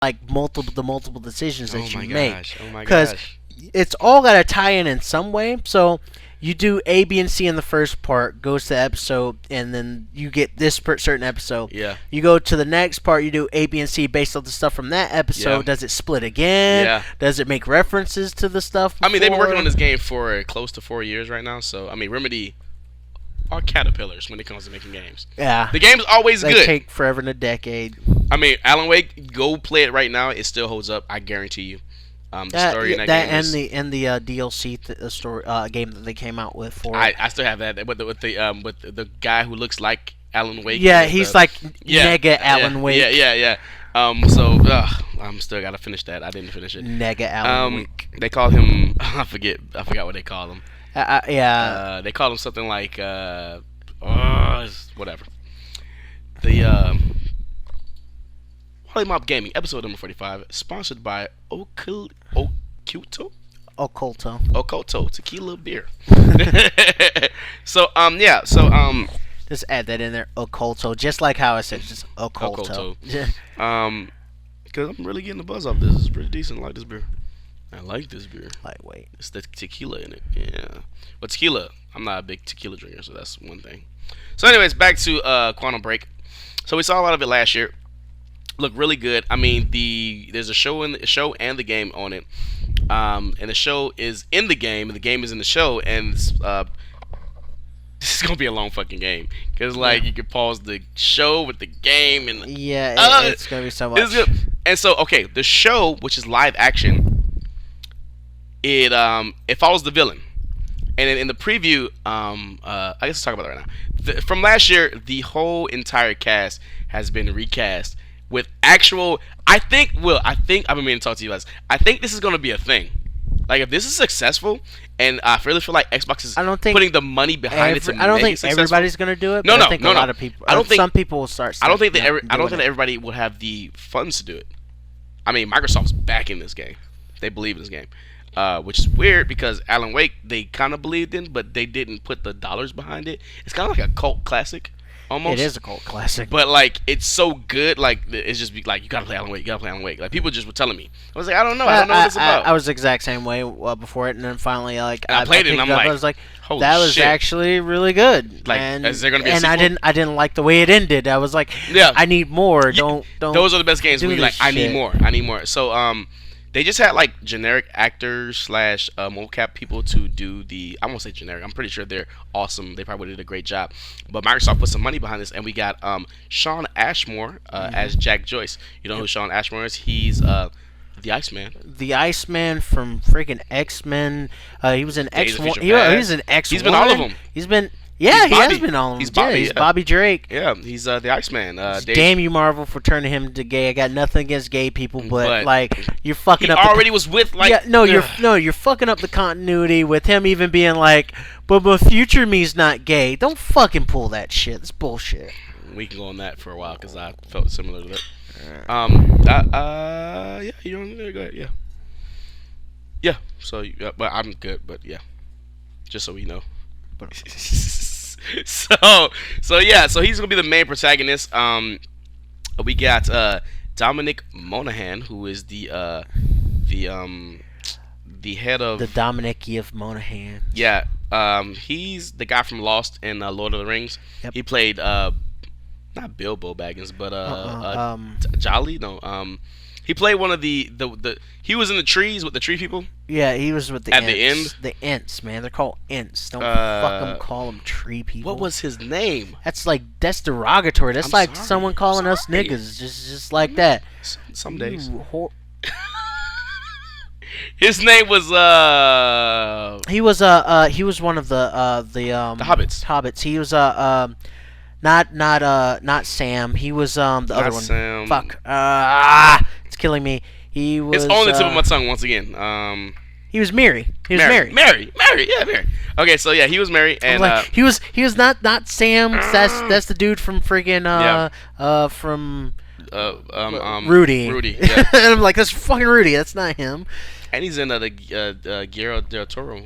like multiple decisions that you make. Oh my Because gosh. it's all got to tie in some way. So you do A, B, and C in the first part, goes to the episode, and then you get this certain episode. Yeah. You go to the next part, you do A, B, and C based on the stuff from that episode. Yeah. Does it split again? Yeah. Does it make references to the stuff I mean, they've been working on before? this game for close to 4 years right now. So I mean, Remedy are caterpillars when it comes to making games. Yeah. The game's always They good. take forever and a decade. I mean, Alan Wake, go play it right now. It still holds up. I guarantee you. The story in that game and is, the DLC story game that they came out with for I still have that with the guy who looks like Alan Wake. yeah, he's like yeah, Mega Alan Wake. Yeah. So I'm still gotta finish that. I didn't finish it. Mega Alan Wake. They call him I forgot what they call him. Yeah. They call him something like whatever. The Wollie Mopped Gaming episode number 45, sponsored by Oculto Occulto. tequila beer. So yeah, so Just add that in there. Occulto. Just like how I said, just Occulto. because I'm really getting the buzz off this. It's pretty decent. I like this beer. I like this beer. Lightweight. It's the tequila in it. Yeah. But tequila, I'm not a big tequila drinker, so that's one thing. So anyways, back to Quantum Break. So we saw a lot of it last year. Looked really good. I mean, there's a show and the game on it. And the show is in the game, and the game is in the show, and this is gonna be a long fucking game because like you can pause the show with the game and Yeah, it's gonna be so much. it's good. And so okay, the show, which is live action, it follows the villain, and in the preview, I guess let's talk about that right now. From last year, the whole entire cast has been recast with actual. I think I've been meaning to talk to you guys. I think this is gonna be a thing. Like if this is successful, and I really feel like Xbox is putting the money behind it to I don't make think it successful. everybody's gonna do it. No, but no, I think no, a no. lot of people. I don't think some people will start. I don't think that doing it. everybody will have the funds to do it. I mean, Microsoft's backing this game. They believe in this game, which is weird because Alan Wake they kind of believed in, but they didn't put the dollars behind it. It's kind of like a cult classic, almost. It is a cult classic. But like, it's so good. Like, it's just like you gotta play Alan Wake. You gotta play Alan Wake. Like people just were telling me. I was like, I don't know. I don't know what it's about. I was the exact same way before it, and then finally, like, And I played it, and I'm picked up, like, I was like, holy that was shit. actually really good. Like, and, is there gonna be a and sequel? I didn't like the way it ended. I was like, Yeah. I need more. Don't. Those are the best games do where you're like, this I need shit. more. I need more. So they just had like generic actors slash mocap people to do the. I won't say generic. I'm pretty sure they're awesome. They probably did a great job. But Microsoft put some money behind this, and we got Sean Ashmore as Jack Joyce. You know who Sean Ashmore is? He's the Iceman. The Iceman from freaking X-Men. He was in Days of X1. Future He Past. was in X1. He's been all of them. He's been. Yeah, He's he has Bobby. been all of them. He's Bobby, He's yeah. Bobby Drake. Yeah, he's the Iceman. Damn you, Marvel, for turning him to gay. I got nothing against gay people, but like you're fucking he up. already was with like. Yeah, you're fucking up the continuity with him even being like, but future me's not gay. Don't fucking pull that shit. It's bullshit. We can go on that for a while because I felt similar to that. Yeah, you don't go ahead. Yeah. So, but I'm good. But yeah, just so we know. So yeah. So he's gonna be the main protagonist. We got Dominic Monaghan, who is the head of The Dominic of Monaghan. Yeah. He's the guy from Lost and Lord of the Rings. Yep. He played not Bilbo Baggins, but Jolly. No. He played one of the he was in the trees with the tree people. Yeah, he was with the At Ents. the end? The Ents, man. They're called Ents. Don't fuck them call them tree people. What was his name? That's derogatory. That's I'm like sorry. someone calling us Sorry. niggas. Just like that. Some days. You His name was He was one of the Hobbits. Hobbits. He was not Sam. He was the other one. Sam. Fuck. It's killing me. He was. It's on the tip of my tongue once again. He was Mary. He was Mary. Mary. Yeah, Mary. Okay, so yeah, he was Mary, and he was not Sam. That's the dude from friggin' from Rudy. Rudy. Yeah. And I'm like, that's fucking Rudy. That's not him. And he's in the Guillermo del Toro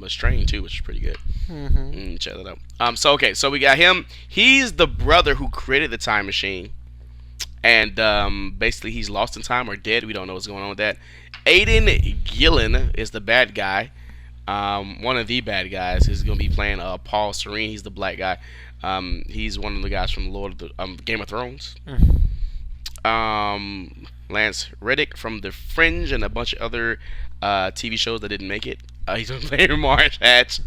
Strain too, which is pretty good. Check that out. So we got him. He's the brother who created the time machine, and basically he's lost in time or dead. We don't know what's going on with that. Aiden Gillen is the bad guy. One of the bad guys is going to be playing Paul Serene. He's the black guy. He's one of the guys from Game of Thrones. Lance Reddick from The Fringe and a bunch of other TV shows that didn't make it. He's going to be playing Marsh Hatch.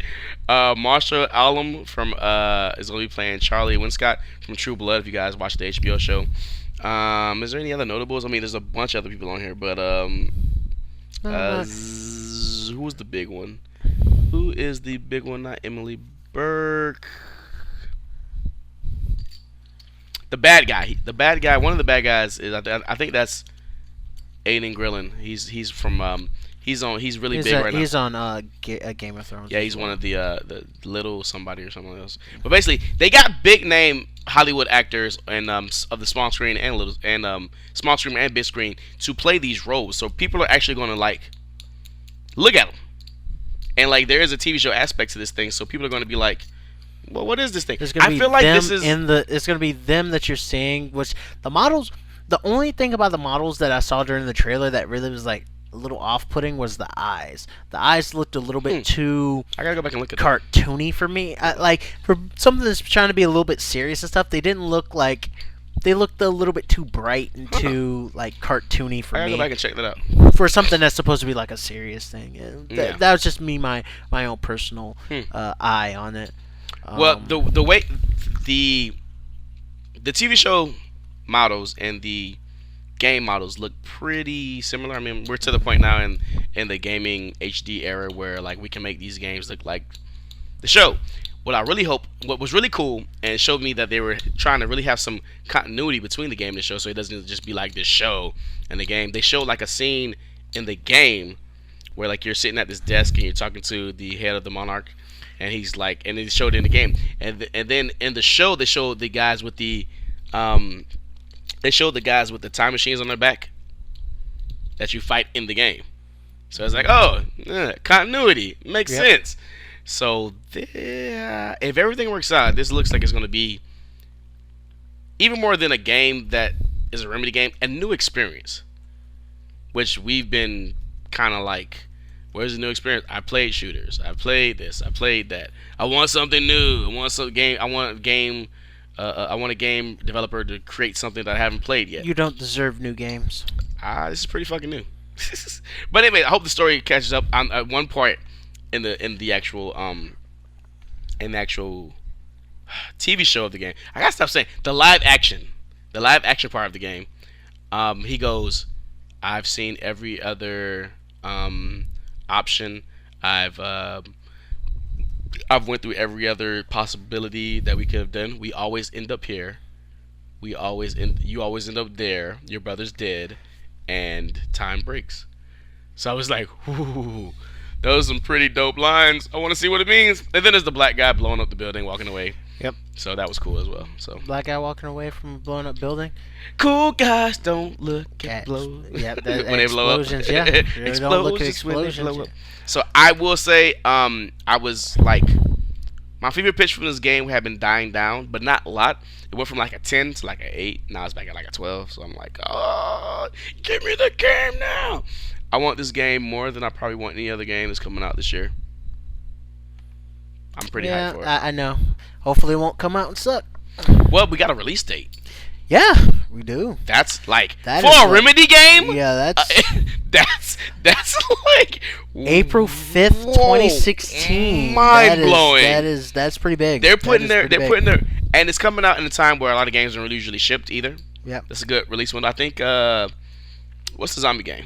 Marshall Allam from is going to be playing Charlie Winscott from True Blood. If you guys watch the HBO show. Is there any other notables? I mean, there's a bunch of other people on here, but who was the big one? Who is the big one? Not Emily Burke. The bad guy. The bad guy. One of the bad guys is I think that's Aiden Grillen. He's from he's really big right now. He's on Game of Thrones. Yeah, he's one of the little somebody or something else. But basically, they got big name Hollywood actors and of the small screen and little and small screen and big screen to play these roles. So people are actually going to like look at them. And like there is a TV show aspect to this thing, so people are going to be like, "Well, what is this thing?" I feel like this is it's going to be them that you're seeing. Which the models, the only thing about the models that I saw during the trailer that really was like a little off-putting was the eyes. The eyes looked a little bit too. I gotta go back and look at cartoony for me. Like for something that's trying to be a little bit serious and stuff, they didn't look like. They looked a little bit too bright and too like cartoony for me. I gotta go back and check that out. For something that's supposed to be like a serious thing. That was just me, my own personal eye on it. Well, the way the TV show models and the game models look pretty similar. I mean, we're to the point now in the gaming HD era where like we can make these games look like the show. What was really cool, and it showed me that they were trying to really have some continuity between the game and the show, so it doesn't just be like this show and the game. They showed like a scene in the game where like you're sitting at this desk and you're talking to the head of the Monarch, and he's like, and they showed it in the game, and then in the show they showed the guys with the time machines on their back that you fight in the game. So it's like, oh, continuity makes sense. So if everything works out, this looks like it's going to be even more than a game that is a Remedy game, a new experience, which we've been kind of like, where's the new experience? I played shooters. I played this. I played that. I want something new. I want a game developer to create something that I haven't played yet. You don't deserve new games. This is pretty fucking new. But anyway, I hope the story catches up on one part in the actual TV show of the game. I gotta stop saying the live action part of the game. He goes, I've seen every other option. I've went through every other possibility that we could have done. We always end up here. You always end up there. Your brother's dead, and time breaks. So I was like, ooh, those are some pretty dope lines. I want to see what it means. And then there's the black guy blowing up the building, walking away. Yep. So that was cool as well. So black guy walking away from a blown up building. Cool guys don't look at blows. Yeah, when they blow up. Yeah, really don't look at explosions. So I will say, I was like, my favorite pitch from this game had been dying down, but not a lot. It went from like a 10 to like an 8. Now it's back at like a 12. So I'm like, oh, give me the game now. I want this game more than I probably want any other game that's coming out this year. I'm pretty hyped for it. I know. Hopefully it won't come out and suck. Well, we got a release date. Yeah, we do. That's like for a Remedy game. Yeah, that's like April 5th, 2016. Mind blowing. That's pretty big. They're putting their and it's coming out in a time where a lot of games aren't really usually shipped either. Yeah, that's a good release one. I think what's the zombie game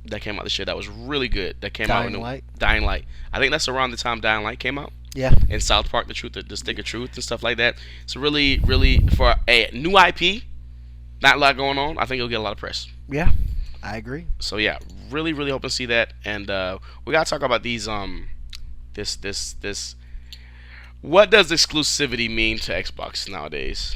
that came out this year that was really good? That came out Dying Light. I think that's around the time Dying Light came out. Yeah. And South Park, the Stick of Truth and stuff like that. So really, really for a new IP, not a lot going on. I think it'll get a lot of press. Yeah, I agree. So yeah, really, really hope to see that. And we gotta talk about these this. What does exclusivity mean to Xbox nowadays?